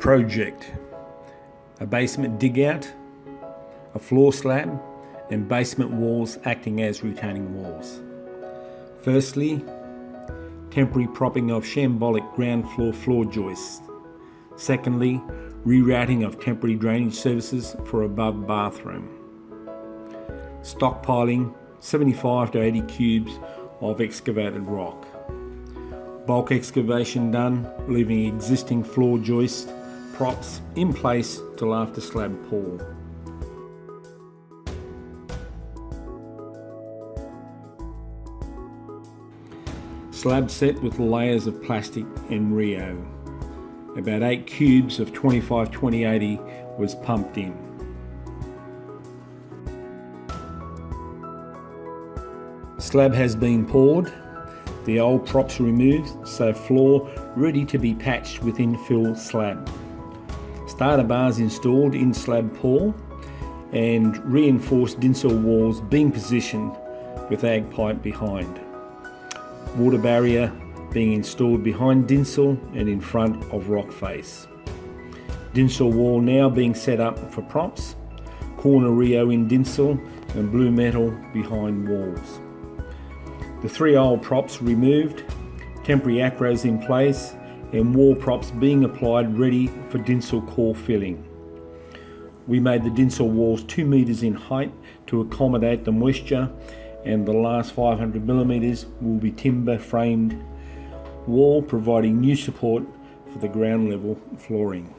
project: a basement dig out, a floor slab, and basement walls acting as retaining walls. Firstly, temporary propping of shambolic ground floor joists. Secondly, rerouting of temporary drainage services for above bathroom. Stockpiling 75 to 80 cubes of excavated rock. Bulk excavation done, leaving existing floor joist props in place till after slab pour. Slab set with layers of plastic and Rio. About 8 cubes of 25-20-80 was pumped in. Slab has been poured, the old props removed, so floor ready to be patched with infill slab. Starter bars installed in slab pour and reinforced Dincel walls being positioned with ag pipe behind. Water barrier being installed behind Dincel and in front of rock face. Dincel wall now being set up for props, corner Rio in Dincel and blue metal behind walls. The 3 old props removed, temporary acros in place and wall props being applied ready for Dincel core filling. We made the Dincel walls 2 metres in height to accommodate the moisture, and the last 500 millimetres will be timber framed wall, providing new support for the ground level flooring.